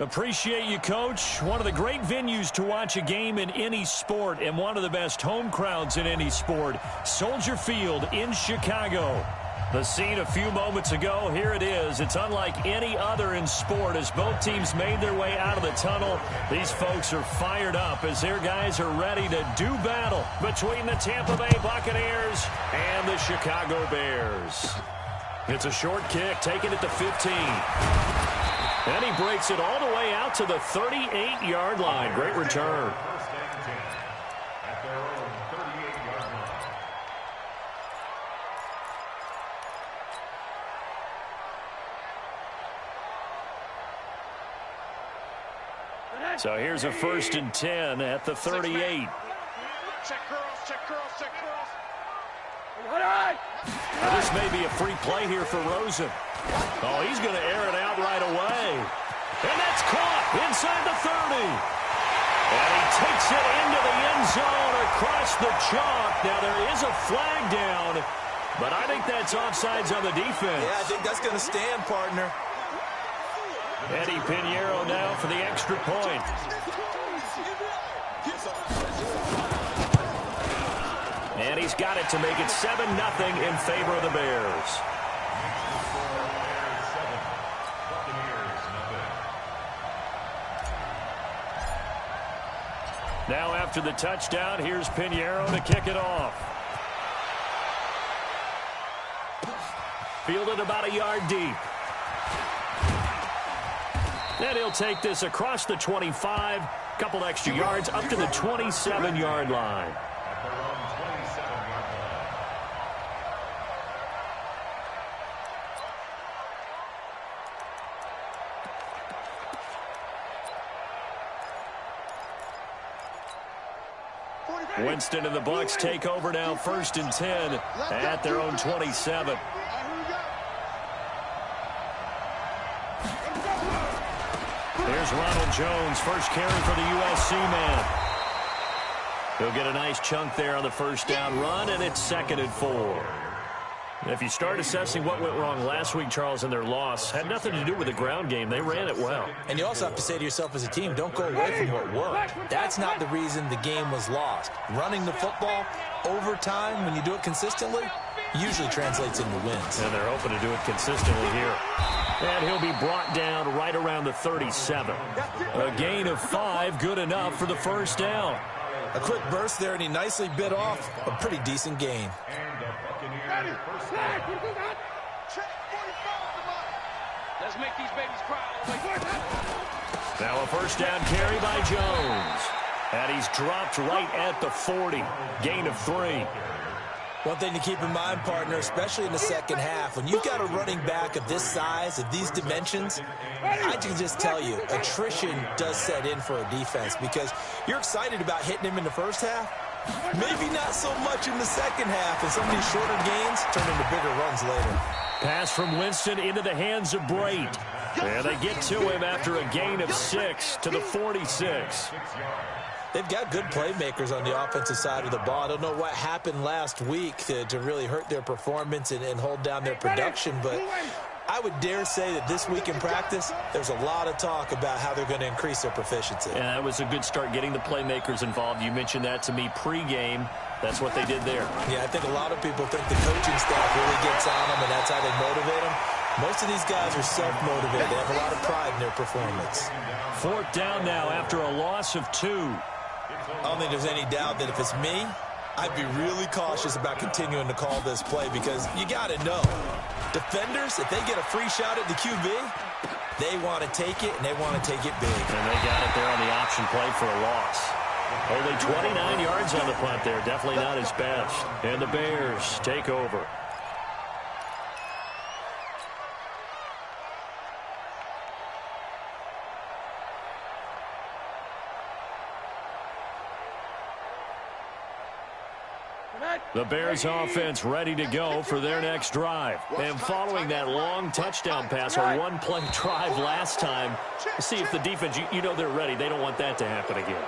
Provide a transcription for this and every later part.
Appreciate you, Coach. One of the great venues to watch a game in any sport and one of the best home crowds in any sport. Soldier Field in Chicago. The scene a few moments ago, here it is. It's unlike any other in sport as both teams made their way out of the tunnel. These folks are fired up as their guys are ready to do battle between the Tampa Bay Buccaneers and the Chicago Bears. It's a short kick, taken at the 15. And he breaks it all the way out to the 38-yard line. Great return. So here's a 1st and 10 at the 38. Check girls, check girls, check girls. This may be a free play here for Rosen. Oh, he's going to air it out right away. And that's caught inside the 30. And he takes it into the end zone across the chalk. Now, there is a flag down, but I think that's offsides on the defense. Yeah, I think that's going to stand, partner. Eddie Pinheiro now for the extra point. And he's got it to make it 7-0 in favor of the Bears. Now after the touchdown, here's Pinheiro to kick it off. Fielded about a yard deep. And he'll take this across the 25, couple extra yards up to the 27-yard line. Winston and the Bucs take over now, 1st and 10 at their own 27. Here's Ronald Jones, first carry for the USC man. He'll get a nice chunk there on the first down run, and it's 2nd and 4. If you start assessing what went wrong last week, Charles, in their loss, had nothing to do with the ground game. They ran it well. And you also have to say to yourself as a team, don't go away from what worked. That's not the reason the game was lost. Running the football over time, when you do it consistently, usually translates into wins. And they're hoping to do it consistently here. And he'll be brought down right around the 37. A gain of 5, good enough for the first down. A quick burst there, and he nicely bit off a pretty decent gain. Let's make these babies cry. Now a first down carry by Jones. And he's dropped right at the 40. Gain of 3. One thing to keep in mind, partner, especially in the second half, when you've got a running back of this size, of these dimensions, I can just tell you, attrition does set in for a defense because you're excited about hitting him in the first half. Maybe not so much in the second half, and some of these shorter gains turn into bigger runs later. Pass from Winston into the hands of Brate. And they get to him after a gain of 6 to the 46. They've got good playmakers on the offensive side of the ball. I don't know what happened last week to really hurt their performance and hold down their production, but I would dare say that this week in practice, there's a lot of talk about how they're going to increase their proficiency. Yeah, that was a good start getting the playmakers involved. You mentioned that to me pregame. That's what they did there. Yeah, I think a lot of people think the coaching staff really gets on them, and that's how they motivate them. Most of these guys are self-motivated. They have a lot of pride in their performance. 4th down now after a loss of 2. I don't think there's any doubt that if it's me, I'd be really cautious about continuing to call this play because you got to know, defenders, if they get a free shot at the QB, they want to take it, and they want to take it big. And they got it there on the option play for a loss. Only 29 yards on the punt there. Definitely not his best. And the Bears take over. The Bears offense ready to go for their next drive. And following that long touchdown pass, or one-play drive last time, see if the defense, you know they're ready. They don't want that to happen again.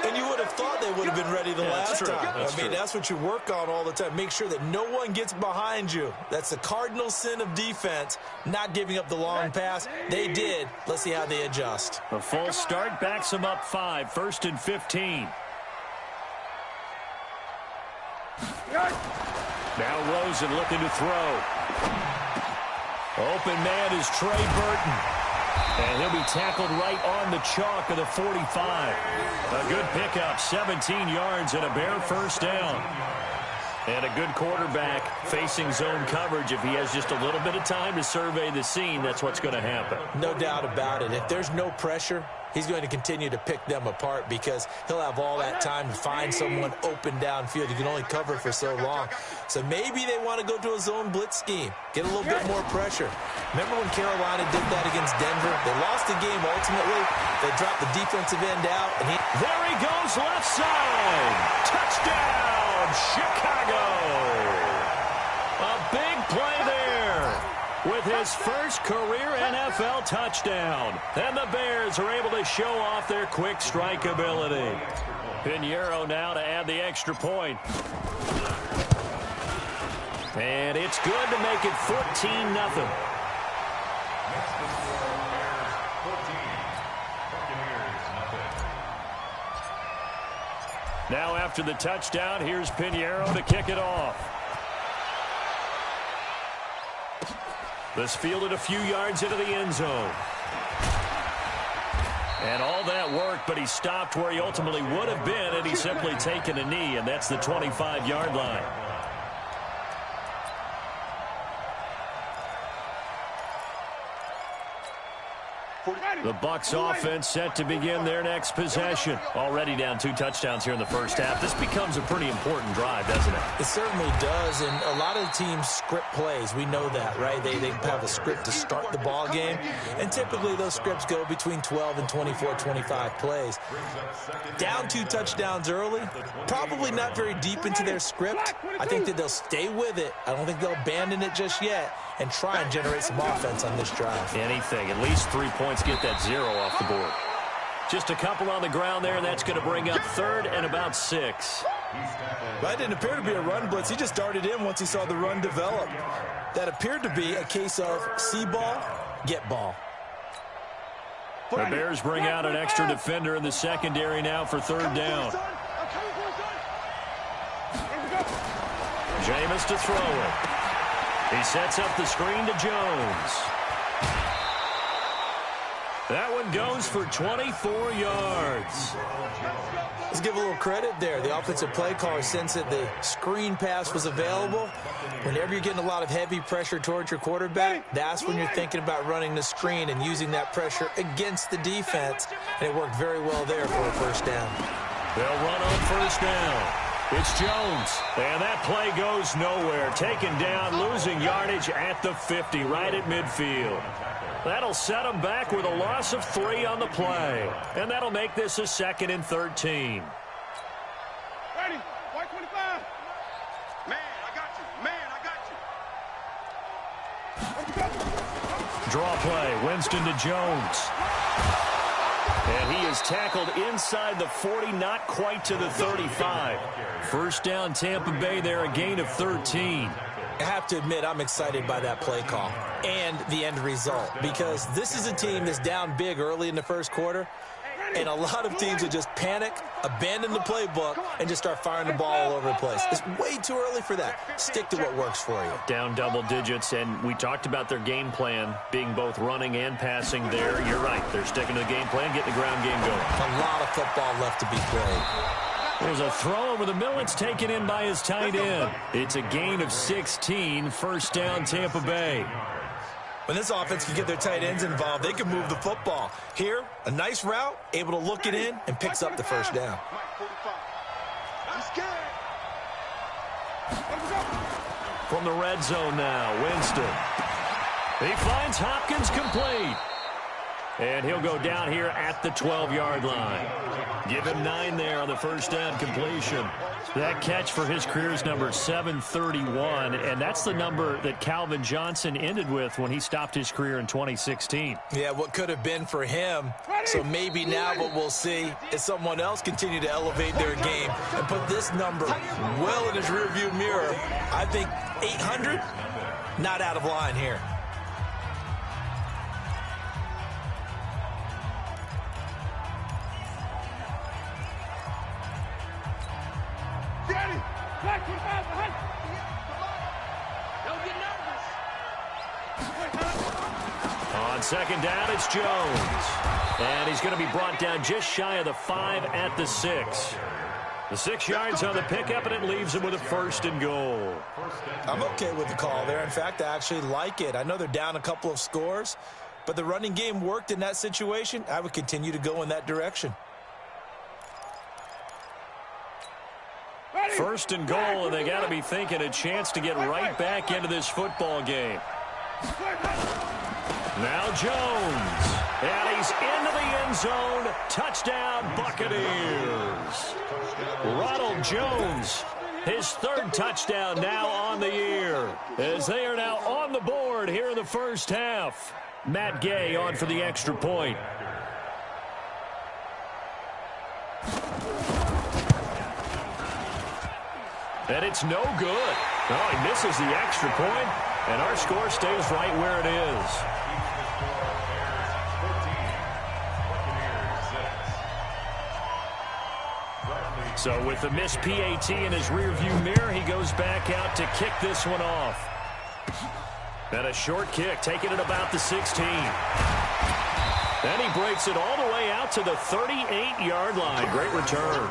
And you would have thought they would have been ready the last time. I mean, that's what you work on all the time. Make sure that no one gets behind you. That's the cardinal sin of defense, not giving up the long pass. They did. Let's see how they adjust. A full start backs them up 5, 1st and 15. Now Rosen looking to throw. Open man is Trey Burton. And he'll be tackled right on the chalk of the 45. A good pickup, 17 yards and a bare first down. And a good quarterback facing zone coverage. If he has just a little bit of time to survey the scene, that's what's going to happen. No doubt about it. If there's no pressure, he's going to continue to pick them apart because he'll have all that time to find someone open downfield. You can only cover for so long. So maybe they want to go to a zone blitz scheme, get a little bit more pressure. Remember when Carolina did that against Denver? They lost the game ultimately. They dropped the defensive end out. And there he goes, left side. Touchdown, Chicago. A big play there with his first career NFL touchdown. And the Bears are able to show off their quick strike ability. Pinheiro now to add the extra point. And it's good to make it 14-0. Now after the touchdown, here's Pinheiro to kick it off. This fielded a few yards into the end zone. And all that work, but he stopped where he ultimately would have been, and he's simply taken a knee, and that's the 25-yard line. The Bucs offense set to begin their next possession. Already down 2 touchdowns here in the first half. This becomes a pretty important drive, doesn't it? It certainly does, and a lot of the teams script plays. We know that, right? They have a script to start the ball game, and typically those scripts go between 12 and 24, 25 plays. Down 2 touchdowns early, probably not very deep into their script. I think that they'll stay with it. I don't think they'll abandon it just yet and try and generate some offense on this drive. Anything, at least 3 points, get that 0 off the board. Just a couple on the ground there, and that's going to bring up 3rd and about 6. That didn't appear to be a run blitz. He just darted in once he saw the run develop. That appeared to be a case of see ball, get ball. The Bears bring out an extra defender in the secondary now for 3rd down. Jameis to throw it. He sets up the screen to Jones. That one goes for 24 yards. Let's give a little credit there. The offensive play caller sensed that the screen pass was available. Whenever you're getting a lot of heavy pressure towards your quarterback, that's when you're thinking about running the screen and using that pressure against the defense. And it worked very well there for a first down. They'll run on first down. It's Jones, and that play goes nowhere. Taken down, losing yardage at the 50, right at midfield. That'll set them back with a loss of 3 on the play, and that'll make this a 2nd and 13. Ready, white 25. Man, I got you. Man, I got you. Draw play, Winston to Jones. And he is tackled inside the 40, not quite to the 35. First down, Tampa Bay there, a gain of 13. I have to admit, I'm excited by that play call and the end result because this is a team that's down big early in the first quarter, and a lot of teams will just panic, abandon the playbook, and just start firing the ball all over the place. It's way too early for that. Stick to what works for you. Down double digits, and we talked about their game plan being both running and passing there. You're right. They're sticking to the game plan, getting the ground game going. A lot of football left to be played. There's a throw over the middle. It's taken in by his tight end. It's a gain of 16. First down, Tampa Bay. When this offense can get their tight ends involved, they can move the football. Here, a nice route, able to look it in, and picks up the first down. From the red zone now, Winston. He finds Hopkins complete. And he'll go down here at the 12-yard line. Give him 9 there on the first down completion. That catch for his career is number 731, and that's the number that Calvin Johnson ended with when he stopped his career in 2016. Yeah, what could have been for him. So maybe now what we'll see is someone else continue to elevate their game and put this number well in his rearview mirror. I think 800, not out of line here. On second down, it's Jones. And he's going to be brought down just shy of the 5 at the 6. The 6 yards on the pickup, and it leaves him with a 1st and goal. I'm okay with the call there. In fact, I actually like it. I know they're down a couple of scores, but the running game worked in that situation. I would continue to go in that direction. 1st and goal, and they got to be thinking a chance to get right back into this football game. Now Jones, and he's into the end zone. Touchdown, Buccaneers. Ronald Jones, his 3rd touchdown now on the year, as they are now on the board here in the first half. Matt Gay on for the extra point. And it's no good. Oh, he misses the extra point, and our score stays right where it is. So with the missed PAT in his rearview mirror, he goes back out to kick this one off. And a short kick, taking it about the 16. Then he breaks it all the way out to the 38-yard line. Great return.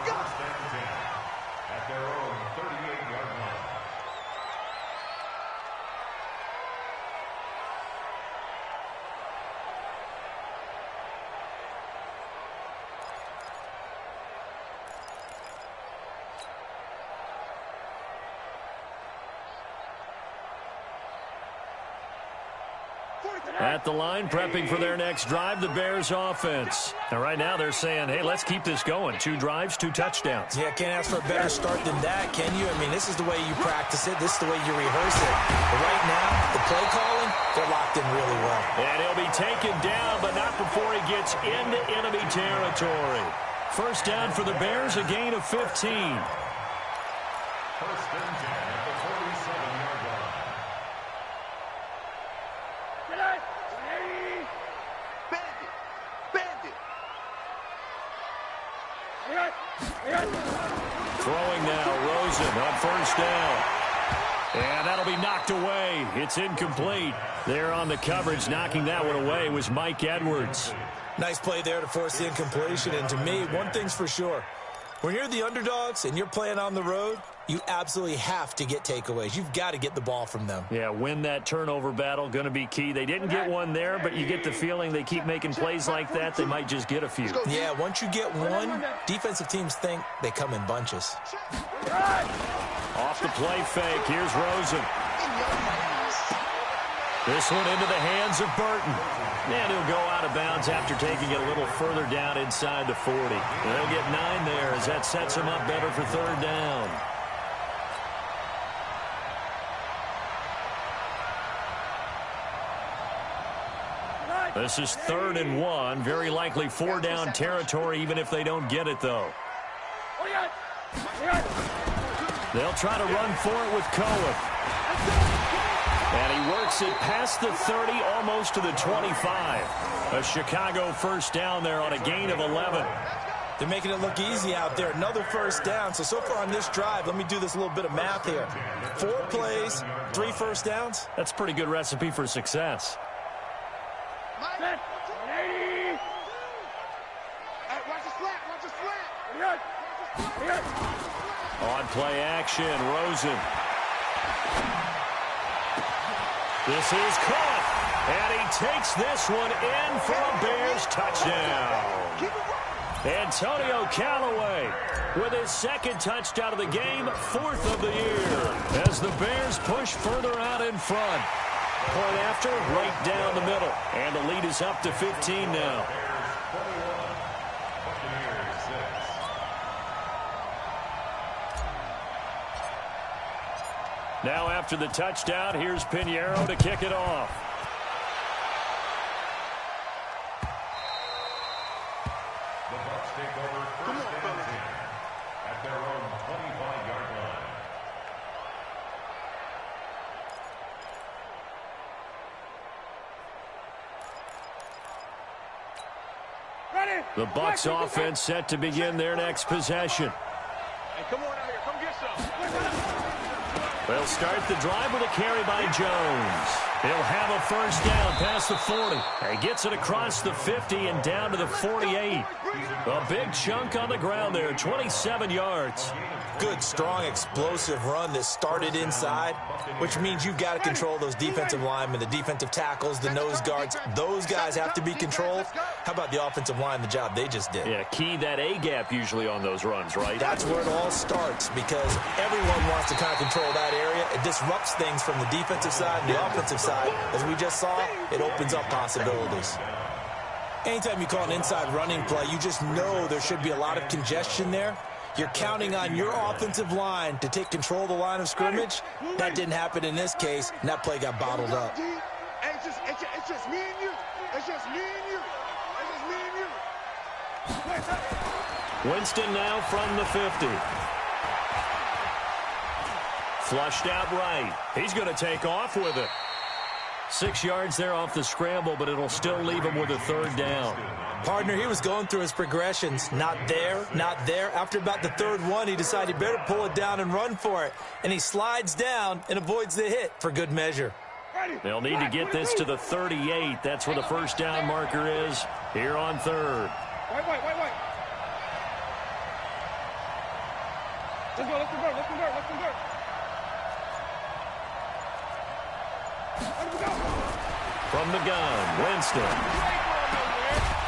At the line, prepping for their next drive, the Bears offense. And right now they're saying, hey, let's keep this going. 2 drives, 2 touchdowns. Yeah, can't ask for a better start than that, can you? I mean, this is the way you practice it. This is the way you rehearse it. But right now, the play calling, they're locked in really well. And he'll be taken down, but not before he gets into enemy territory. First down for the Bears, a gain of 15. First and 10 at the 47-yard line. Throwing now, Rosen on first down. And that'll be knocked away. It's incomplete. There on the coverage, knocking that one away was Mike Edwards. Nice play there to force the incompletion. And to me, one thing's for sure. When you're the underdogs and you're playing on the road, you absolutely have to get takeaways. You've got to get the ball from them. Yeah, win that turnover battle, going to be key. They didn't get one there, but you get the feeling they keep making plays like that, they might just get a few. Yeah, once you get one, defensive teams think they come in bunches. Off the play fake, here's Rosen. This one into the hands of Burton. And he'll go out of bounds after taking it a little further down inside the 40. They'll get 9 there as that sets them up better for third down. This is 3rd and 1. Very likely 4-down territory, even if they don't get it, though. They'll try to run for it with Cohen. And he works it past the 30, almost to the 25. A Chicago first down there on a gain of 11. They're making it look easy out there. Another first down. So far on this drive, let me do this little bit of math here. 4 plays, 3 first downs. That's a pretty good recipe for success. On play action, Rosen. This is caught, and he takes this one in for a Bears touchdown. Antonio Callaway with his 2nd touchdown of the game, 4th of the year, as the Bears push further out in front. Point after, right down the middle. And the lead is up to 15 now. Now after the touchdown, here's Pinheiro to kick it off. The Bucs take over first and 10 at their own 25-yard line. Ready? The Bucs offense set to begin their next possession. Hey, come on out here. Come get some. They'll start the drive with a carry by Jones. He'll have a first down past the 40. He gets it across the 50 and down to the 48. A big chunk on the ground there, 27 yards. Good, strong, explosive run that started inside, which means you've got to control those defensive linemen, the defensive tackles, the nose guards. Those guys have to be controlled. How about the offensive line, the job they just did? Yeah, key that A-gap usually on those runs, right? That's where it all starts because everyone wants to kind of control that area. It disrupts things from the defensive side and the offensive side. As we just saw, it opens up possibilities. Anytime you call an inside running play, you just know there should be a lot of congestion there. You're counting on your offensive line to take control of the line of scrimmage. That didn't happen in this case, and that play got bottled up. It's just me and you. It's just me and you. It's just me and you. Winston now from the 50. Flushed out right. He's going to take off with it. 6 yards there off the scramble, but it'll still leave him with a third down. Partner, he was going through his progressions. Not there, not there. After about the third one, he decided he better pull it down and run for it. And he slides down and avoids the hit for good measure. They'll need to get this to the 38. That's where the first down marker is here on third. Wait. Let's go. From the gun, Winston.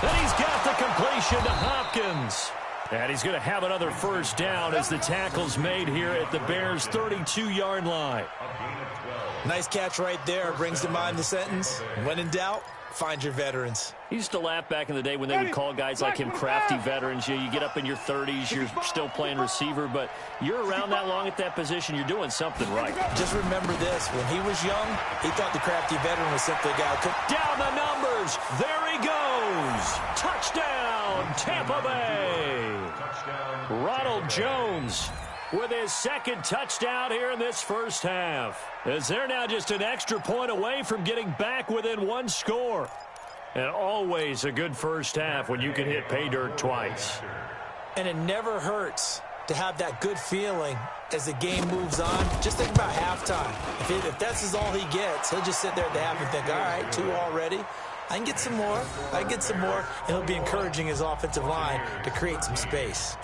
And he's got the completion to Hopkins. And he's going to have another first down as the tackle's made here at the Bears' 32-yard line. Nice catch right there. Brings to mind the sentence, when in doubt, find your veterans. He used to laugh back in the day when they would call guys like him crafty veterans. You get up in your 30s, you're still playing receiver, but you're around that long at that position, you're doing something right. Just remember this. When he was young, he thought the crafty veteran was simply a guy who could... Down the numbers. There he goes. Touchdown, Tampa Bay. Ronald Jones with his second touchdown here in this first half. As they're now just an extra point away from getting back within one score. And always a good first half when you can hit pay dirt twice. And it never hurts to have that good feeling as the game moves on. Just think about halftime. If that's all he gets, he'll just sit there at the half and think, all right, 2 already. I can get some more. And he'll be encouraging his offensive line to create some space.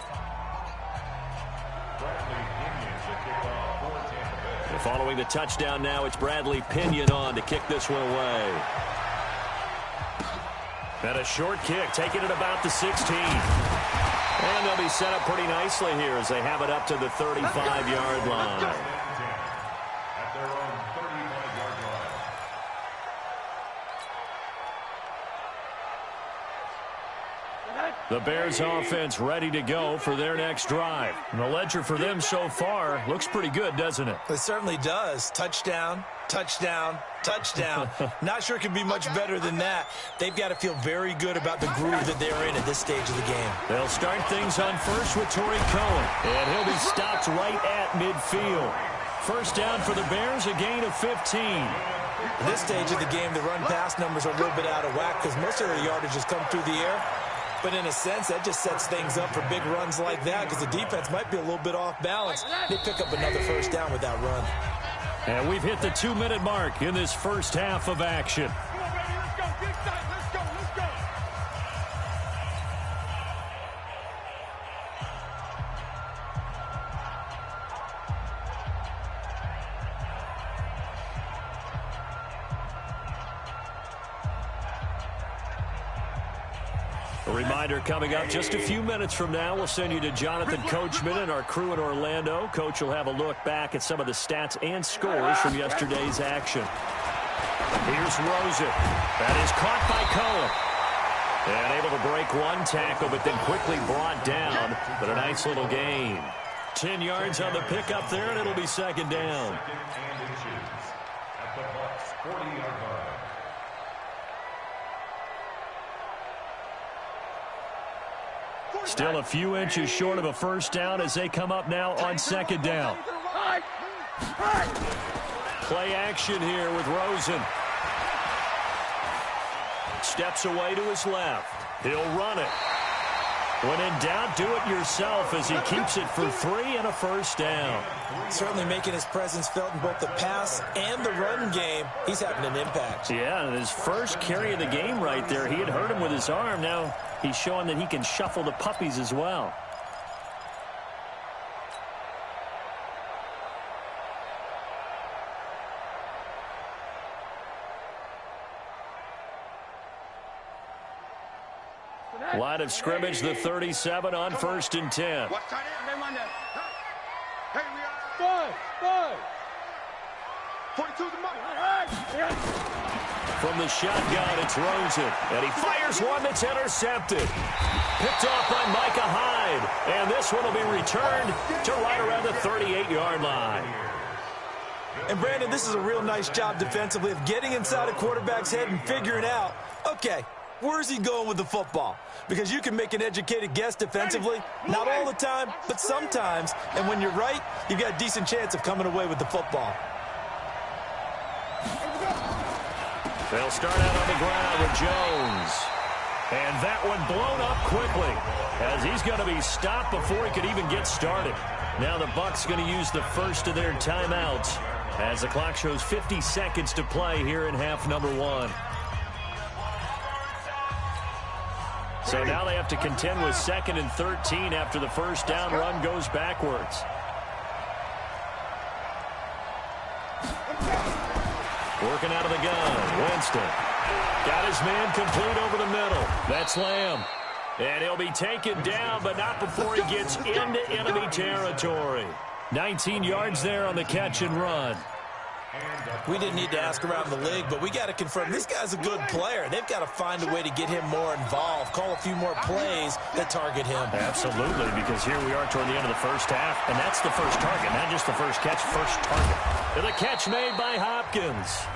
Following the touchdown now, it's Bradley Pinion on to kick this one away. And a short kick, taking it about the 16. And they'll be set up pretty nicely here as they have it up to the 35-yard line. At their own 35-yard line. The Bears offense ready to go for their next drive. And the ledger for them so far looks pretty good, doesn't it? It certainly does. Touchdown, touchdown, touchdown. Not sure it can be much better than that. They've got to feel very good about the groove that they're in at this stage of the game. They'll start things on first with Torrey Cohen. And he'll be stopped right at midfield. First down for the Bears, a gain of 15. At this stage of the game, the run-pass numbers are a little bit out of whack because most of their yardage has come through the air. But in a sense, that just sets things up for big runs like that because the defense might be a little bit off balance. They pick up another first down with that run. And we've hit the 2-minute mark in this first half of action. Come on, baby. Let's go. Get excited. Let's go. A reminder coming up just a few minutes from now, we'll send you to Jonathan Coachman and our crew in Orlando. Coach will have a look back at some of the stats and scores from yesterday's action. Here's Rosen. That is caught by Cohen. And able to break one tackle, but then quickly brought down. But a nice little gain. 10 yards on the pickup there, and it'll be second down. At the Bucs 40-yard line. Still a few inches short of a first down as they come up now on second down. Play action here with Rosen. Steps away to his left. He'll run it. When in doubt, do it yourself as he keeps it for 3 and a first down. Certainly making his presence felt in both the pass and the run game. He's having an impact. Yeah, his first carry of the game right there. He had hurt him with his arm. Now he's showing that he can shuffle the puppies as well. Line of scrimmage, the 37 on 1st and 10. Watch tight end. Hey, we are. 42's the money. From the shotgun, it's Rosen. And he fires one that's intercepted. Picked off by Micah Hyde. And this one will be returned to right around the 38-yard line. And, Brandon, this is a real nice job defensively of getting inside a quarterback's head and figuring out, okay, where's he going with the football? Because you can make an educated guess defensively, not all the time, but sometimes. And when you're right, you've got a decent chance of coming away with the football. They'll start out on the ground with Jones. And that one blown up quickly as he's going to be stopped before he could even get started. Now the Bucs going to use the first of their timeouts as the clock shows 50 seconds to play here in half number 1. So now they have to contend with 2nd and 13 after the first down run goes backwards. Working out of the gun, Winston. Got his man complete over the middle. That's Lamb. And he'll be taken down, but not before he gets into enemy territory. 19 yards there on the catch and run. We didn't need to ask around the league, but we got to confirm this guy's a good player. They've got to find a way to get him more involved, call a few more plays that target him. Absolutely, because here we are toward the end of the first half, and that's the first target, not just the first catch, first target. And the catch made by Hopkins.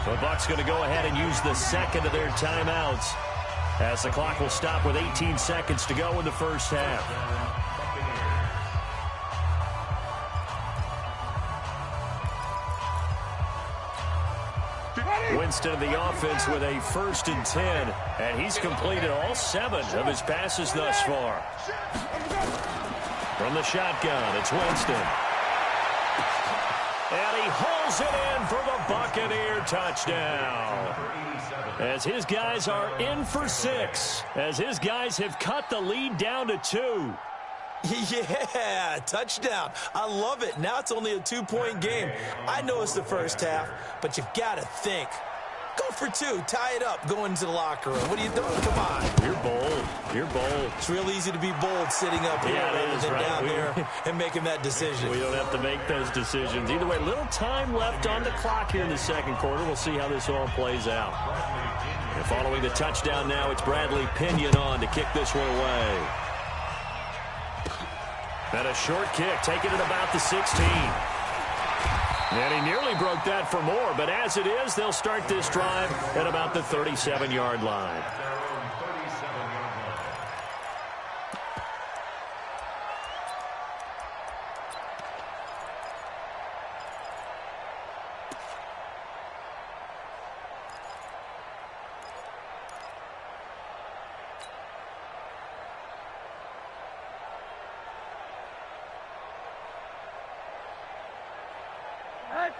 The Bucs going to go ahead and use the second of their timeouts as the clock will stop with 18 seconds to go in the first half. Winston of the offense with a 1st and 10, and he's completed all 7 of his passes thus far. From the shotgun, it's Winston. And he hauls it in for the Buccaneer touchdown. As his guys are in for 6, as his guys have cut the lead down to 2. Yeah, touchdown. I love it. Now it's only a 2-point game. I know it's the first half, but you've got to think. Go for 2. Tie it up. Go into the locker room. What are you doing? Come on. You're bold. You're bold. It's real easy to be bold sitting up here rather than down there and making that decision. We don't have to make those decisions. Either way, little time left on the clock here in the second quarter. We'll see how this all plays out. And following the touchdown now, it's Bradley Pinion on to kick this one away. And a short kick, taken at about the 16. And he nearly broke that for more, but as it is, they'll start this drive at about the 37-yard line.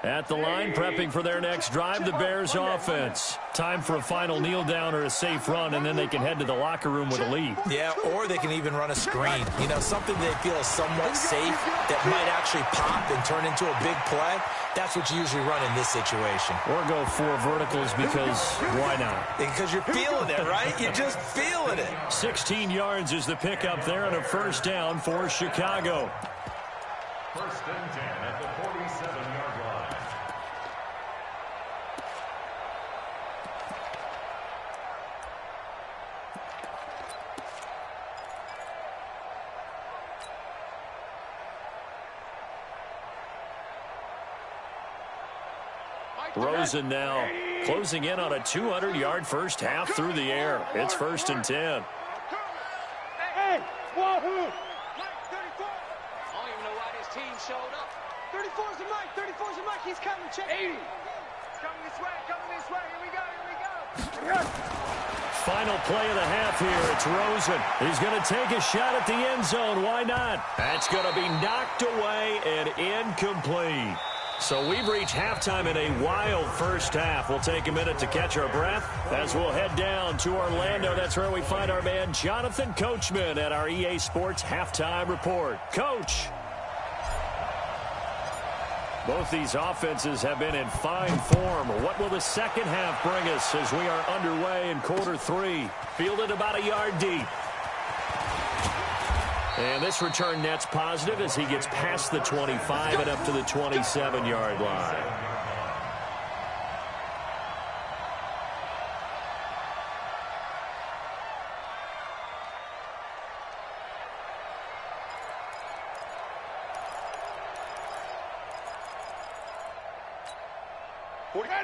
At the line, prepping for their next drive, the Bears offense. Time for a final kneel down or a safe run, and then they can head to the locker room with a lead. Yeah, or they can even run a screen. You know, something they feel is somewhat safe that might actually pop and turn into a big play. That's what you usually run in this situation. Or go 4 verticals because why not? Because you're feeling it, right? You're just feeling it. 16 yards is the pickup there on a first down for Chicago. 1st and 10 at the 47-yard line. Rosen now closing in on a 200-yard first half through the air. It's 1st and 10. Hey, Wahoo! I don't even know why this team showed up. 34's the mic. 34's the mic. He's coming. Check 80. Coming this way. Coming this way. Here we go. Here we go. Final play of the half here. It's Rosen. He's going to take a shot at the end zone. Why not? That's going to be knocked away and incomplete. So we've reached halftime in a wild first half. We'll take a minute to catch our breath as we'll head down to Orlando. That's where we find our man Jonathan Coachman at our EA Sports Halftime Report. Coach. Both these offenses have been in fine form. What will the second half bring us as we are underway in quarter 3? Fielded about a yard deep. And this return net's positive as he gets past the 25 and up to the 27-yard line.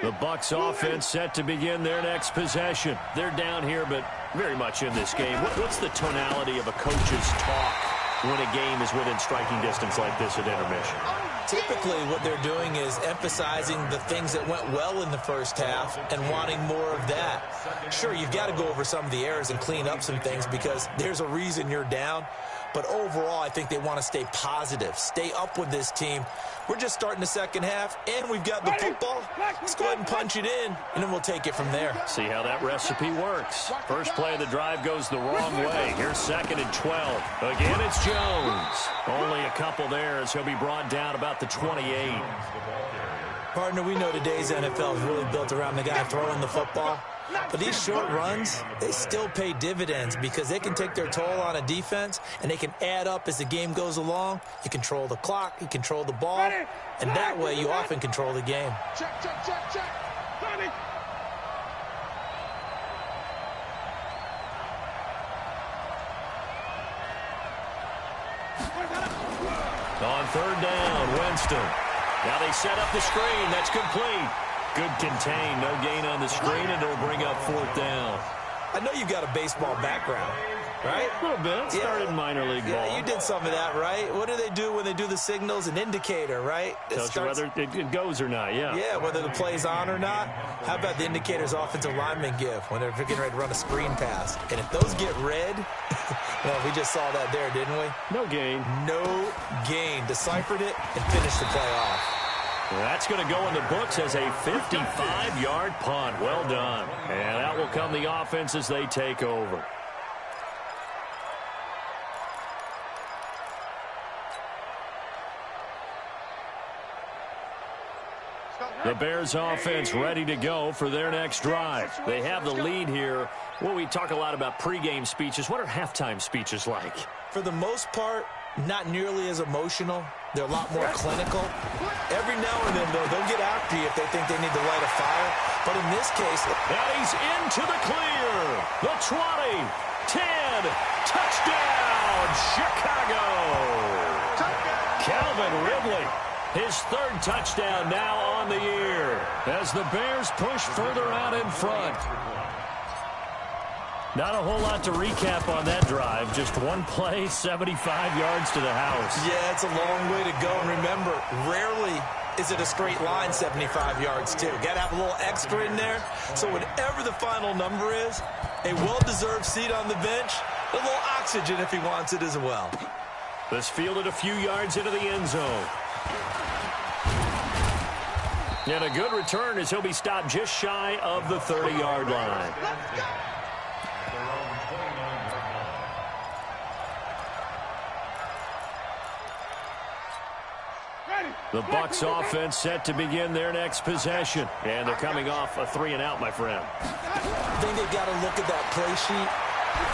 The Bucs offense set to begin their next possession. They're down here, but very much in this game. What's the tonality of a coach's talk when a game is within striking distance like this at intermission? Typically, what they're doing is emphasizing the things that went well in the first half and wanting more of that. Sure, you've got to go over some of the errors and clean up some things because there's a reason you're down. But overall, I think they want to stay positive, stay up with this team. We're just starting the second half, and we've got the football. Let's go ahead and punch it in, and then we'll take it from there. See how that recipe works. First play of the drive goes the wrong way. Here's 2nd and 12. Again, it's Jones. Only a couple there as he'll be brought down about the 28. Partner, we know today's NFL is really built around the guy throwing the football. But these short runs, they still pay dividends because they can take their toll on a defense, and they can add up as the game goes along. You control the clock, you control the ball, and that way you often control the game. Check. Honey. On 3rd down, Winston. Now they set up the screen. That's complete. Good contain. No gain on the screen, and it'll bring up 4th down. I know you've got a baseball background, right? A little bit. Started minor league ball. Yeah, you did some of that, right? What do they do when they do the signals? An indicator, right? Tells you whether it goes or not, yeah. Yeah, whether the play's on or not. How about the indicators offensive linemen give when they're getting ready to run a screen pass? And if those get red, well, we just saw that there, didn't we? No gain. No gain. Deciphered it and finished the play off. That's going to go in the books as a 55-yard punt. Well done. And out will come the offense as they take over. The Bears offense ready to go for their next drive. They have the lead here. Well, we talk a lot about pregame speeches. What are halftime speeches like? For the most part, not nearly as emotional. They're a lot more clinical. Every now and then, though, they'll get after you if they think they need to light a fire. But in this case... Now he's into the clear. The 20, 10, touchdown, Chicago. Calvin Ridley. His 3rd touchdown now on the year as the Bears push further out in front. Not a whole lot to recap on that drive. Just one play, 75 yards to the house. Yeah, it's a long way to go. And remember, rarely is it a straight line 75 yards, too. Got to have a little extra in there. So whatever the final number is, a well-deserved seat on the bench, a little oxygen if he wants it as well. This fielded a few yards into the end zone. And a good return as he'll be stopped just shy of the 30-yard line. The Bucs offense set to begin their next possession. And they're coming off a 3-and-out, my friend. I think they've got to look at that play sheet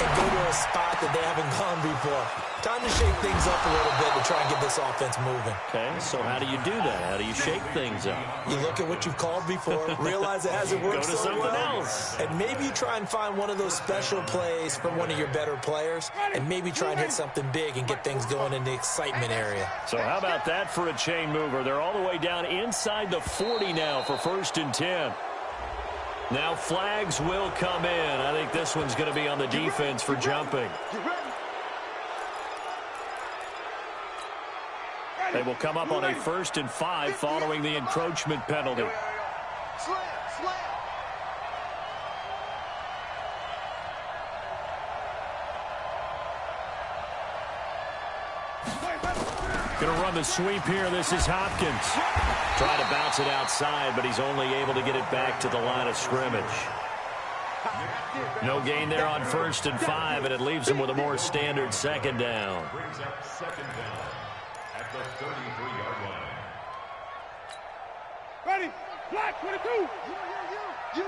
and go to a spot that they haven't gone before. Time to shake things up a little bit to try and get this offense moving. Okay, so how do you do that? How do you shake things up? You look at what you've called before, realize it hasn't worked Go to so something well, else. and maybe you try and find one of those special plays from one of your better players, and maybe try and hit something big and get things going in the excitement area. So how about that for a chain mover? They're all the way down inside the 40 now for 1st and 10. Now flags will come in. I think this one's going to be on the defense for jumping. They will come up on a 1st and 5 following the encroachment penalty. Slam, slam. Going to run the sweep here. This is Hopkins. Trying to bounce it outside, but he's only able to get it back to the line of scrimmage. No gain there on 1st and 5, and it leaves him with a more standard 2nd down. Brings up 2nd down at the 33-yard line. Ready? Black 22. You.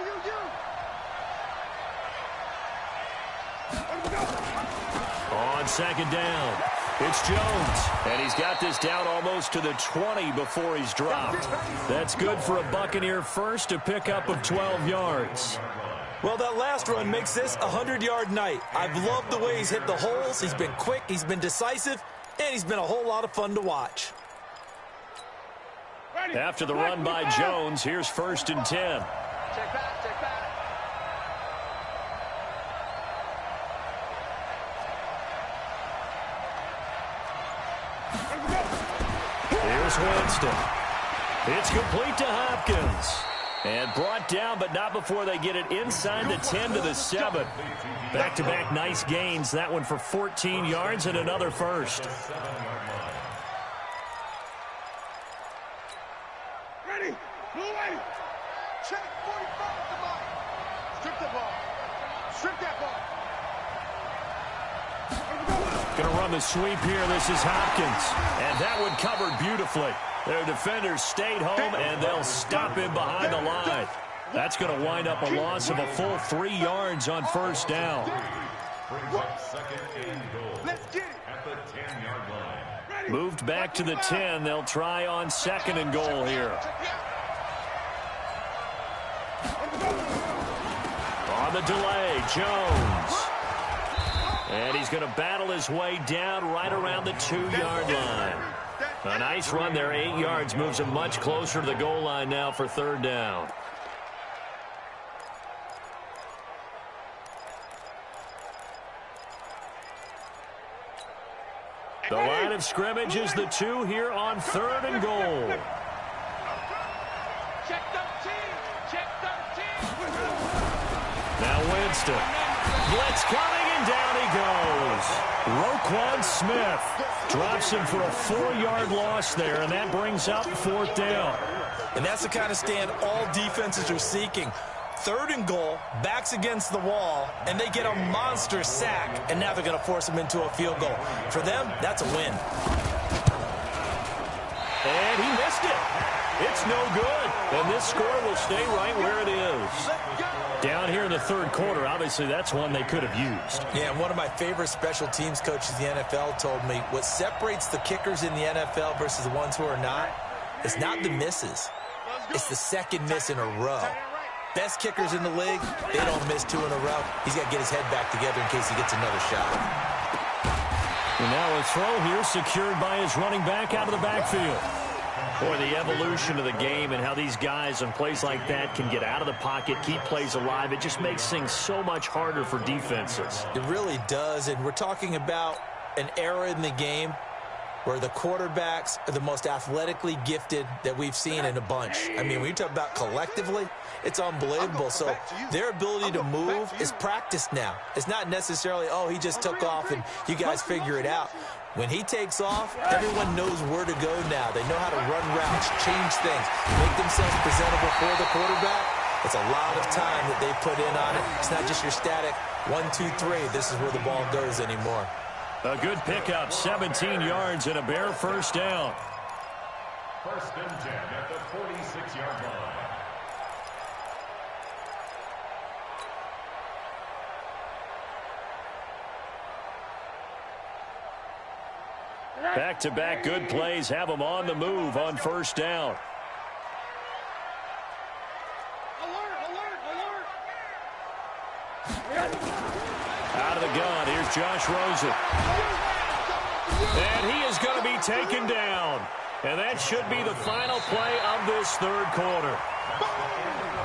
On 2nd down, it's Jones, and he's got this down almost to the 20 before he's dropped. That's good for a Buccaneer first, a pickup of 12 yards. Well, that last run makes this a 100-yard night. I've loved the way he's hit the holes. He's been quick, he's been decisive, and he's been a whole lot of fun to watch. After the run by Jones, here's 1st and 10. Check back, check back. Here's Winston. It's complete to Hopkins. And brought down, but not before they get it inside the 10 to the 7. Back-to-back nice gains. That one for 14 yards and another first. Ready? Move away. Check 45 the ball. Strip the ball. Strip that ball. Going to run the sweep here. This is Hopkins. And that one covered beautifully. Their defenders stayed home, and they'll stop him behind the line. That's going to wind up a loss of a full 3 yards on 1st down. Brings up 2nd and goal. Let's get it. At the 10-yard line. Moved back to the 10. They'll try on 2nd and goal here. On the delay, Jones. And he's going to battle his way down right around the 2-yard line. A nice run there, 8 yards, moves him much closer to the goal line now for 3rd down. The line of scrimmage is the 2 here on 3rd and goal. Check 13. Check 13. Now Winston. Blitz coming, and down he goes. Roquan Smith drops him for a 4-yard loss there, and that brings up 4th down. And that's the kind of stand all defenses are seeking. 3rd and goal, backs against the wall, and they get a monster sack, and now they're going to force them into a field goal. For them, that's a win. And he missed it. It's no good. And this score will stay right where it is. Down here in the 3rd quarter, obviously that's one they could have used. Yeah, and one of my favorite special teams coaches in the NFL told me what separates the kickers in the NFL versus the ones who are not is not the misses. It's the 2nd miss in a row. Best kickers in the league, they don't miss 2 in a row. He's got to get his head back together in case he gets another shot. And now a throw here secured by his running back out of the backfield. Boy, the evolution of the game and how these guys on plays like that can get out of the pocket, keep plays alive, it just makes things so much harder for defenses. It really does, and we're talking about an era in the game where the quarterbacks are the most athletically gifted that we've seen in a bunch. I mean, when you talk about collectively, it's unbelievable. So their ability to move is practiced now. It's not necessarily, oh, he just took off and you guys figure it out. When he takes off, everyone knows where to go now. They know how to run routes, change things, make themselves presentable for the quarterback. It's a lot of time that they put in on it. It's not just your static 1, 2, 3. This is where the ball goes anymore. A good pickup, 17 yards and a bare 1st down. 1st and 10 at the 46-yard line. Back-to-back good plays have them on the move on first down. Out of the gun, here's Josh Rosen. And he is going to be taken down. And that should be the final play of this third quarter.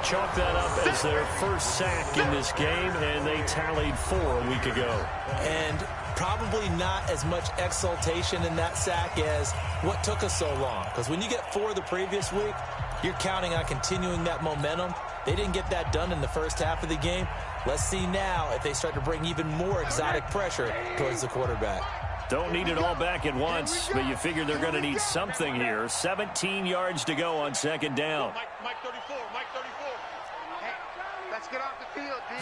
Chalk that up as their first sack in this game, and they tallied 4 a week ago. And probably not as much exultation in that sack as what took us so long. Because when you get 4 the previous week, you're counting on continuing that momentum. They didn't get that done in the first half of the game. Let's see now if they start to bring even more exotic pressure towards the quarterback. Don't need it all back at once, but you figure they're going to need something here. 17 yards to go on second down. Mike 34, Mike 34. Hey, let's get off the field, D.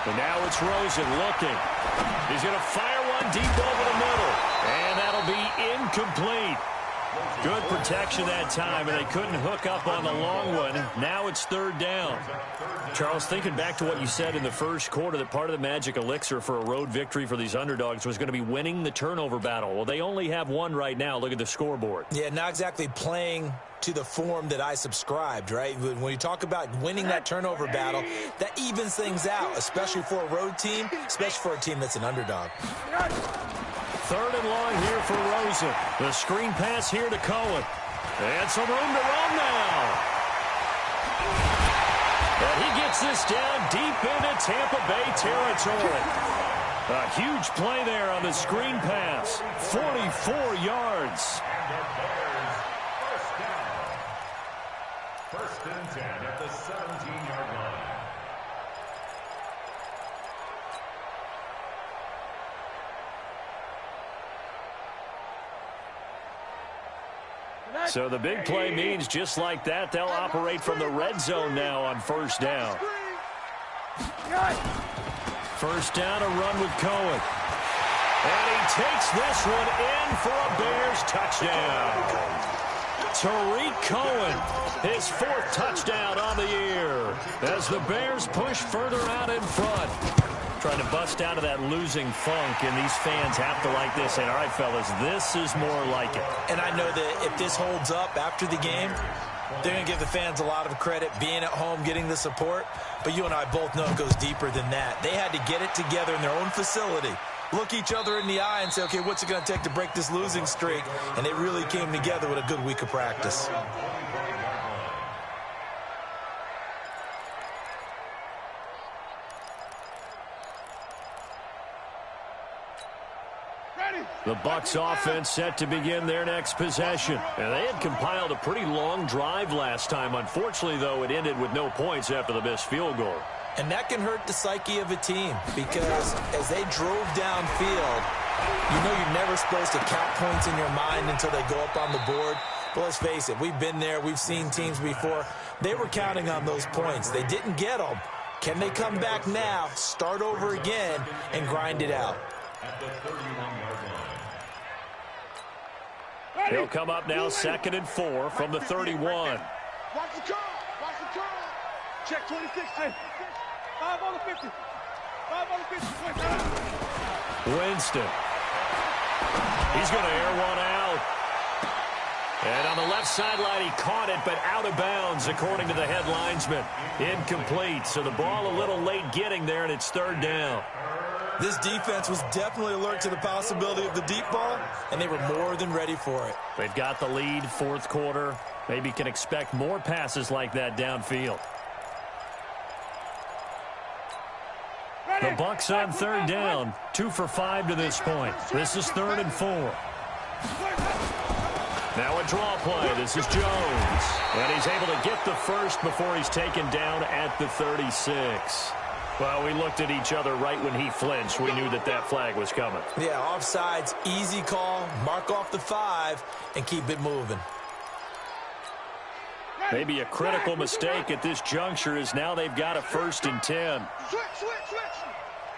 And now it's Rosen looking. He's going to fire one deep over the middle, and that'll be incomplete. Good protection that time, and they couldn't hook up on the long one. Now it's third down. Charles, thinking back to what you said in the first quarter, that part of the magic elixir for a road victory for these underdogs was going to be winning the turnover battle. Well, they only have one right now. Look at the scoreboard. Yeah, not exactly playing to the form that I subscribed, right? When you talk about winning that turnover battle, that evens things out, especially for a road team, especially for a team that's an underdog. Third and long here for Rosen. The screen pass here to Cohen. And some room to run now. And he gets this down deep into Tampa Bay territory. A huge play there on the screen pass. 44 yards. First and 10 at the 17-yard line. So the big play means just like that, they'll operate from the red zone now on first down. First down, a run with Cohen. And he takes this one in for a Bears touchdown. Tariq Cohen, his 4th touchdown on the year as the Bears push further out in front. Trying to bust out of that losing funk, and these fans have to like this. And all right, fellas, this is more like it. And I know that if this holds up after the game, they're going to give the fans a lot of credit, being at home, getting the support. But you and I both know it goes deeper than that. They had to get it together in their own facility, look each other in the eye and say, okay, what's it going to take to break this losing streak? And they really came together with a good week of practice. The Bucs offense set to begin their next possession. And they had compiled a pretty long drive last time. Unfortunately, though, it ended with no points after the missed field goal. And that can hurt the psyche of a team because as they drove downfield, you know you're never supposed to count points in your mind until they go up on the board. But let's face it, we've been there. We've seen teams before. They were counting on those points. They didn't get them. Can they come back now, start over again, and grind it out? At the 31-yard line. He'll come up now 2nd and 4 from the 31. Watch the curl. Watch the curl. Check 26. 5 on the 50. 5 on the 50. Winston. He's going to air one out. And on the left sideline, he caught it, but out of bounds, according to the head linesman. Incomplete. So the ball a little late getting there, and it's third down. This defense was definitely alert to the possibility of the deep ball, and they were more than ready for it. They've got the lead, fourth quarter. Maybe can expect more passes like that downfield. The Bucs on third down, 2 for 5 to this point. This is 3rd and 4. Now a draw play. This is Jones. And he's able to get the first before he's taken down at the 36. Well, we looked at each other right when he flinched. We knew that that flag was coming. Yeah, offsides, easy call, mark off the 5, and keep it moving. Maybe a critical mistake at this juncture is now they've got a 1st and 10. Switch.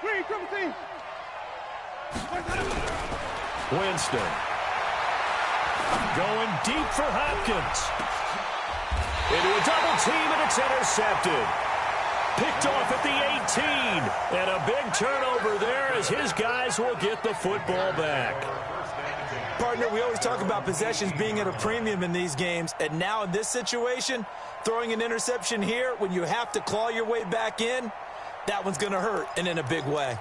Green, triple team. Winston. Going deep for Hopkins. Into a double team, and it's intercepted. Picked off at the 18. And a big turnover there as his guys will get the football back. partner, we always talk about possessions being at a premium in these games, and now in this situation, throwing an interception here when you have to claw your way back in, that one's going to hurt, and in a big way.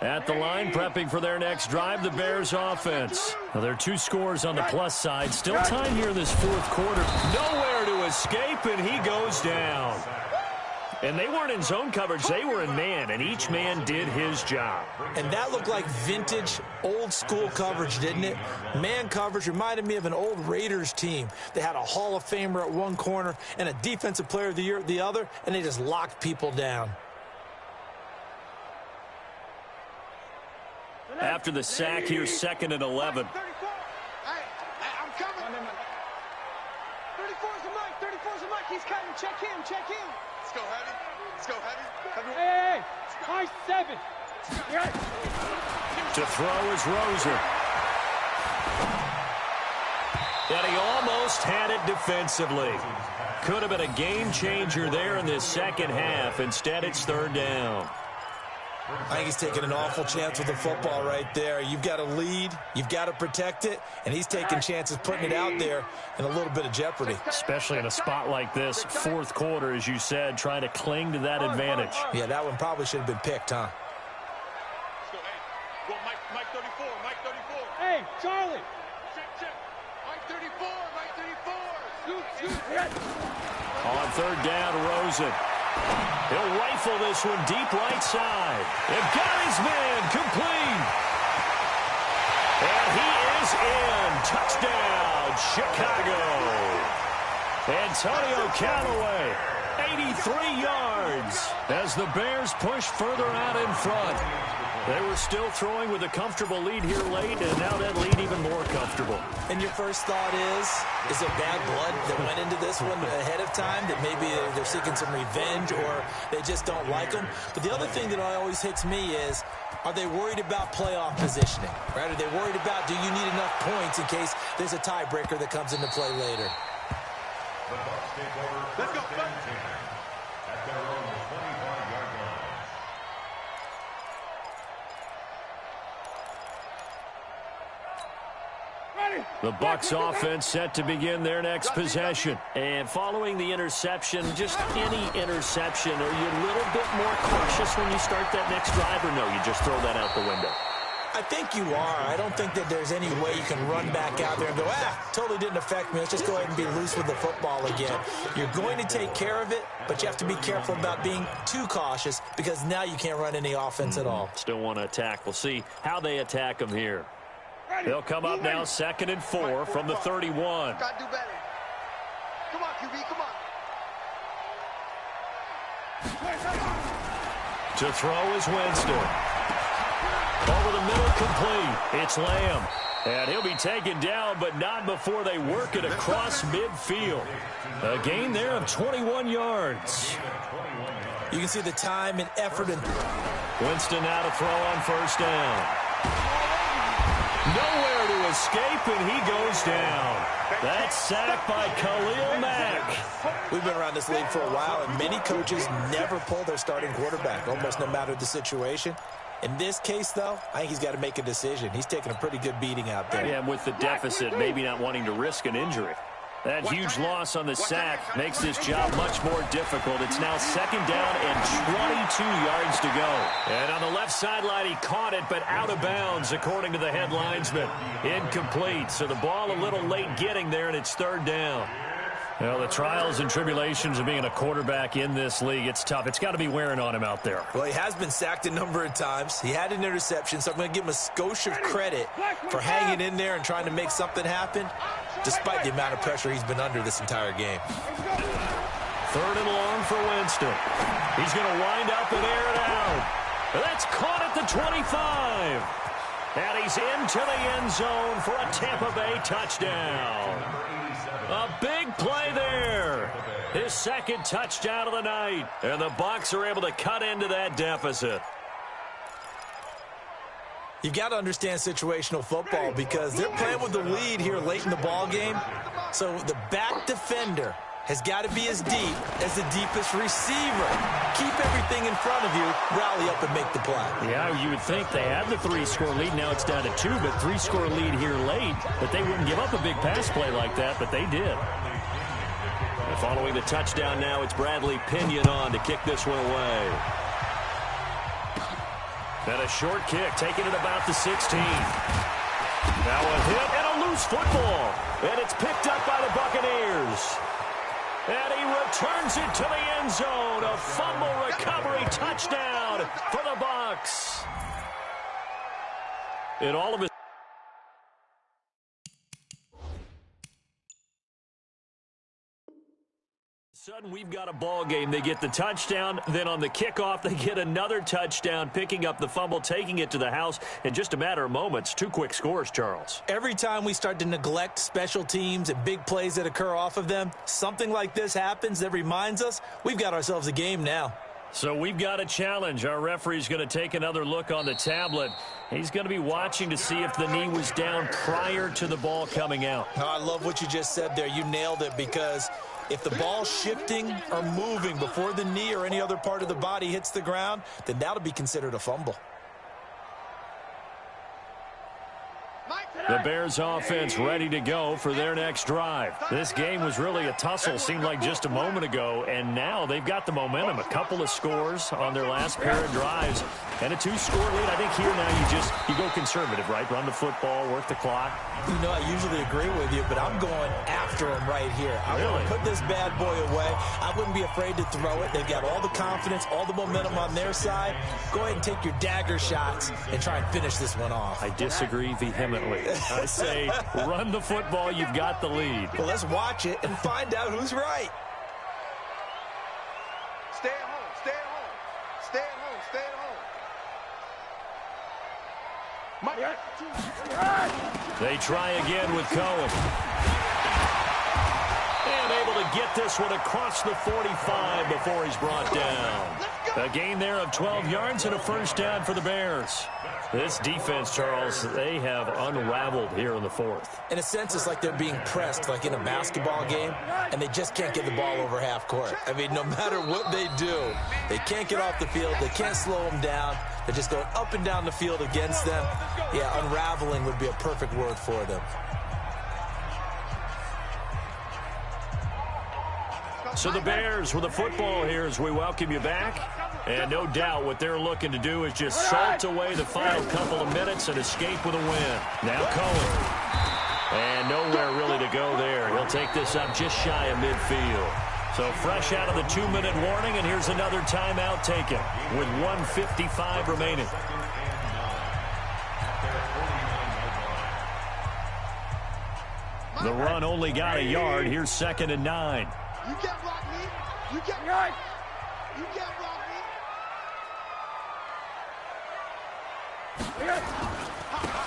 At the line, prepping for their next drive, the Bears offense. Well, there are 2 scores on the plus side. Still time here in this fourth quarter. Nowhere to escape, and he goes down. And they weren't in zone coverage. They were in man, and each man did his job. And that looked like vintage, old-school coverage, didn't it? Man coverage reminded me of an old Raiders team. They had a Hall of Famer at one corner and a Defensive Player of the Year at the other, and they just locked people down. After the sack, here's 2nd and 11. Hey, I'm coming. 34's the mic. 34's the mic. He's coming. Check him. Check him. Let's go heavy. Let's go heavy. Hey, high 7. To throw is Roser. And he almost had it defensively. Could have been a game changer there in this second half. Instead, it's 3rd down. I think he's taking an awful chance with the football right there. You've got to lead, you've got to protect it, and he's taking chances putting it out there in a little bit of jeopardy. Especially in a spot like this, fourth quarter, as you said, trying to cling to that advantage. Yeah, that one probably should have been picked, huh? Go, Mike 34, Mike 34. Hey, Charlie. Check. Mike 34, Mike 34. Shoot. On 3rd down, Rosen. He'll rifle this one deep right side. And got his man complete. And he is in. Touchdown, Chicago. Antonio Callaway, 83 yards as the Bears push further out in front. They were still throwing with a comfortable lead here late, and now that lead even more comfortable. And your first thought is there bad blood that went into this one ahead of time, that maybe they're seeking some revenge or they just don't like them? But the other thing that always hits me is, are they worried about playoff positioning? Right? Are they worried about, do you need enough points in case there's a tiebreaker that comes into play later? The Bucs take over 1st and 10 at their own 25-yard line. The Bucs offense set to begin their next possession. And following the interception, just any interception, are you a little bit more cautious when you start that next drive, or no, you just throw that out the window? I think you are. I don't think that there's any way you can run back out there and go, totally didn't affect me. Let's just go ahead and be loose with the football again. You're going to take care of it, but you have to be careful about being too cautious because now you can't run any offense at all. Still want to attack. We'll see how they attack them here. They'll come up now 2nd and 4 from the 31. Gotta do better. Come on, QB, come on. To throw is Winston. Over the middle, complete. It's Lamb. And he'll be taken down, but not before they work it across midfield. A gain there of 21 yards. You can see the time and effort. Winston now to throw on 1st down. Nowhere to escape, and he goes down. That's sacked by Khalil Mack. We've been around this league for a while, and many coaches never pull their starting quarterback, almost no matter the situation. In this case, though, I think he's got to make a decision. He's taking a pretty good beating out there. Yeah, and with the deficit, maybe not wanting to risk an injury. That huge loss on the sack makes this job much more difficult. It's now 2nd down and 22 yards to go. And on the left sideline, he caught it, but out of bounds, according to the head linesman. Incomplete, so the ball a little late getting there, and it's 3rd down. Well, the trials and tribulations of being a quarterback in this league, it's tough. It's got to be wearing on him out there. Well, he has been sacked a number of times. He had an interception, so I'm going to give him a skosh of credit for hanging in there and trying to make something happen, despite the amount of pressure he's been under this entire game. 3rd and long for Winston. He's going to wind up and air it out. That's caught at the 25. And he's into the end zone for a Tampa Bay touchdown. A big play there. His 2nd touchdown of the night. And the Bucs are able to cut into that deficit. You've got to understand situational football because they're playing with the lead here late in the ball game. So the back defender has got to be as deep as the deepest receiver. Keep everything in front of you, rally up and make the play. Yeah, you would think they had the 3-score lead. Now it's down to 2, but 3-score lead here late. But they wouldn't give up a big pass play like that, but they did. And following the touchdown now, it's Bradley Pinion on to kick this one away. And a short kick, taking it about the 16. Now a hit and a loose football. And it's picked up by the Buccaneers. And he returns it to the end zone. A fumble recovery touchdown for the Bucs. And all of it. Sudden, we've got a ball game. They get the touchdown. Then on the kickoff, they get another touchdown, picking up the fumble, taking it to the house in just a matter of moments. 2 quick scores, Charles. Every time we start to neglect special teams and big plays that occur off of them, something like this happens that reminds us we've got ourselves a game now. So we've got a challenge. Our referee's going to take another look on the tablet. He's going to be watching to see if the knee was down prior to the ball coming out. Oh, I love what you just said there. You nailed it, because if the ball's shifting or moving before the knee or any other part of the body hits the ground, then that'll be considered a fumble. The Bears offense ready to go for their next drive. This game was really a tussle, seemed like just a moment ago, and now they've got the momentum. A couple of scores on their last pair of drives and a 2-score lead. I think here now you go conservative, right? Run the football, work the clock. You know, I usually agree with you, but I'm going after him right here. I want to put this bad boy away. I wouldn't be afraid to throw it. They've got all the confidence, all the momentum on their side. Go ahead and take your dagger shots and try and finish this one off. I disagree vehemently. I say run the football. You've got the lead. Well, let's watch it and find out who's right. Stay at home. Stay at home. Stay at home. Stay at home. They try again with Cohen. And able to get this one across the 45 before he's brought down. A gain there of 12 yards and a first down for the Bears. This defense, Charles, they have unraveled here in the fourth. In a sense, it's like they're being pressed like in a basketball game, and they just can't get the ball over half court. I mean, no matter what they do, they can't get off the field. They can't slow them down. They're just going up and down the field against them. Yeah, unraveling would be a perfect word for them. So the Bears with the football here as we welcome you back. And no doubt what they're looking to do is just salt away the final couple of minutes and escape with a win. Now Cohen. And nowhere really to go there. He'll take this up just shy of midfield. So fresh out of the 2-minute warning, and here's another timeout taken with 1:55 remaining. The run only got a yard. Here's 2nd and 9. You can't block me. You can't block me. You can't block me.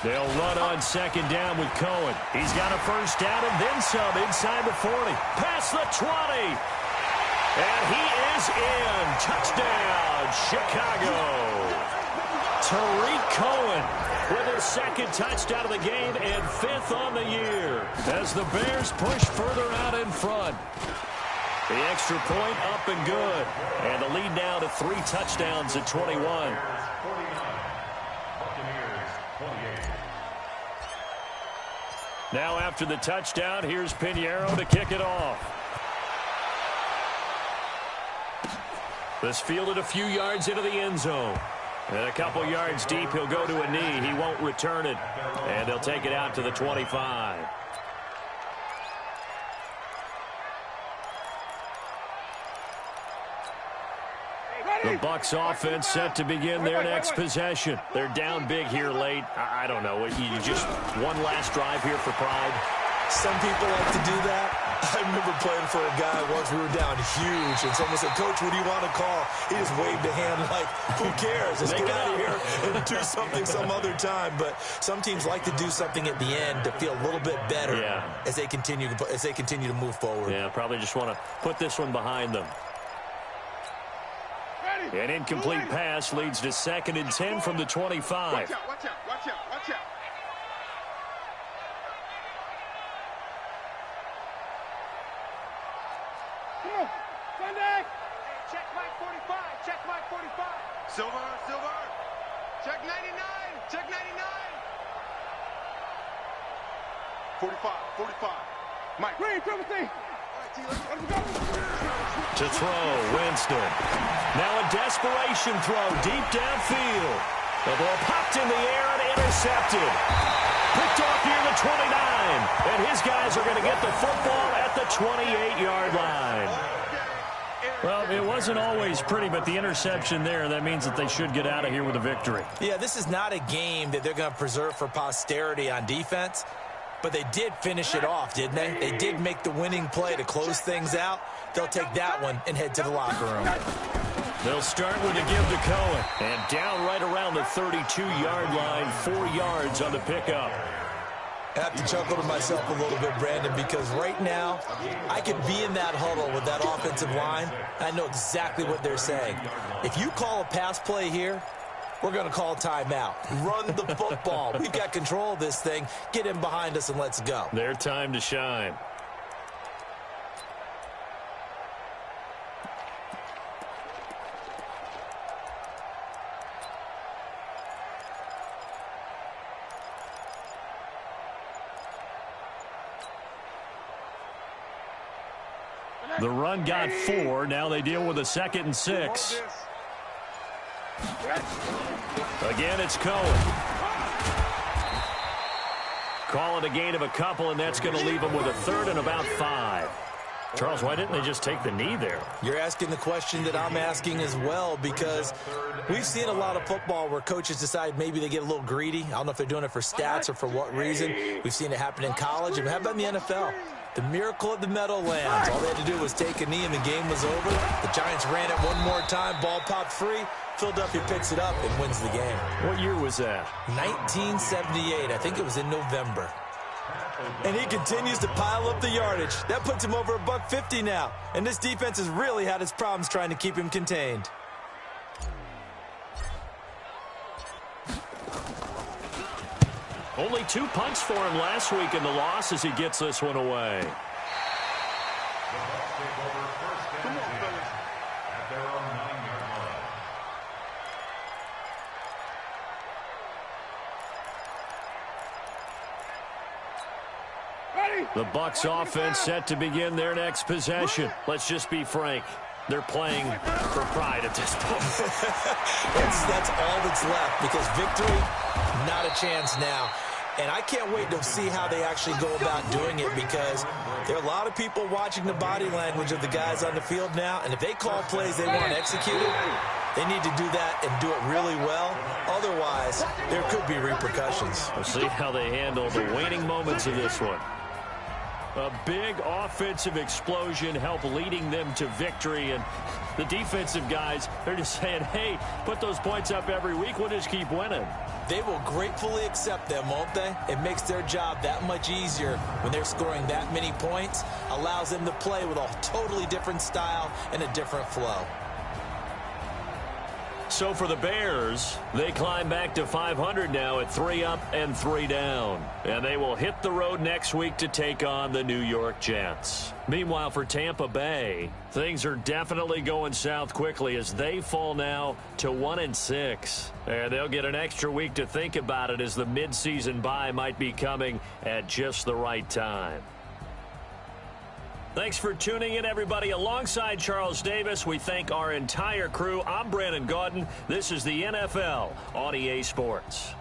They'll run on 2nd down with Cohen. He's got a first down and then some inside the 40. Past the 20. And he is in. Touchdown, Chicago. Tariq Cohen with his 2nd touchdown of the game and 5th on the year as the Bears push further out in front. The extra point up and good. And the lead now to 3 touchdowns at 21. Now after the touchdown, here's Pinheiro to kick it off. This fielded a few yards into the end zone. And a couple yards deep, he'll go to a knee. He won't return it. And they'll take it out to the 25. The Bucs offense set to begin their next possession. They're down big here late. I don't know. You just one last drive here for pride. Some people like to do that. I remember playing for a guy once. We were down huge, and someone said, "Coach, what do you want to call?" He just waved a hand like, "Who cares? Let's get out of here and do something some other time." But some teams like to do something at the end to feel a little bit better as they continue to move forward. Yeah, probably just want to put this one behind them. An incomplete pass leads to 2nd and 10 from the 25. Watch out, watch out, watch out, watch out. Come on. Sunday. Hey, check Mike 45. Check Mike 45. Silver. Check 99. Check 99. 45. Mike. Green, triple C. To throw, Winston. Now a desperation throw deep downfield. The ball popped in the air and intercepted. Picked off near the 29. And his guys are going to get the football at the 28-yard line. Well, it wasn't always pretty, but the interception there, that means that they should get out of here with a victory. Yeah, this is not a game that they're going to preserve for posterity on defense. But they did finish it off, didn't they? They did make the winning play to close things out. They'll take that one and head to the locker room. They'll start with a give to Cohen. And down right around the 32-yard line, 4 yards on the pickup. I have to chuckle to myself a little bit, Brandon, because right now I could be in that huddle with that offensive line. I know exactly what they're saying. If you call a pass play here, we're going to call timeout. Run the football. We've got control of this thing. Get in behind us and let's go. Their time to shine. The run got 4. Now they deal with a 2nd and 6. Again, it's Cohen. Call it a gain of a couple, and that's going to leave them with a 3rd and about 5. Charles, why didn't they just take the knee there? You're asking the question that I'm asking as well, because we've seen a lot of football where coaches decide maybe they get a little greedy. I don't know if they're doing it for stats or for what reason. We've seen it happen in college. And how about in the NFL? The miracle of the Meadowlands. All they had to do was take a knee and the game was over. The Giants ran it one more time. Ball popped free. Philadelphia picks it up and wins the game. What year was that? 1978. I think it was in November. And he continues to pile up the yardage. That puts him over $150 now. And this defense has really had its problems trying to keep him contained. Only 2 punts for him last week in the loss as he gets this one away. Come on, fellas. At their own 9-yard line. The Bucs offense set to begin their next possession. Let's just be frank. They're playing for pride at this point. That's all that's left, because victory, not a chance now. And I can't wait to see how they actually go about doing it, because there are a lot of people watching the body language of the guys on the field now, and if they call plays they want executed, they need to do that and do it really well. Otherwise, there could be repercussions. We'll see how they handle the waning moments of this one. A big offensive explosion helped leading them to victory, and the defensive guys, they're just saying, hey, put those points up every week, we'll just keep winning. They will gratefully accept them, won't they? It makes their job that much easier when they're scoring that many points, allows them to play with a totally different style and a different flow. So for the Bears, they climb back to 500 now at 3 up and 3 down. And they will hit the road next week to take on the New York Jets. Meanwhile, for Tampa Bay, things are definitely going south quickly as they fall now to 1-6. And they'll get an extra week to think about it, as the midseason bye might be coming at just the right time. Thanks for tuning in, everybody. Alongside Charles Davis, we thank our entire crew. I'm Brandon Gaudin. This is the NFL on EA Sports.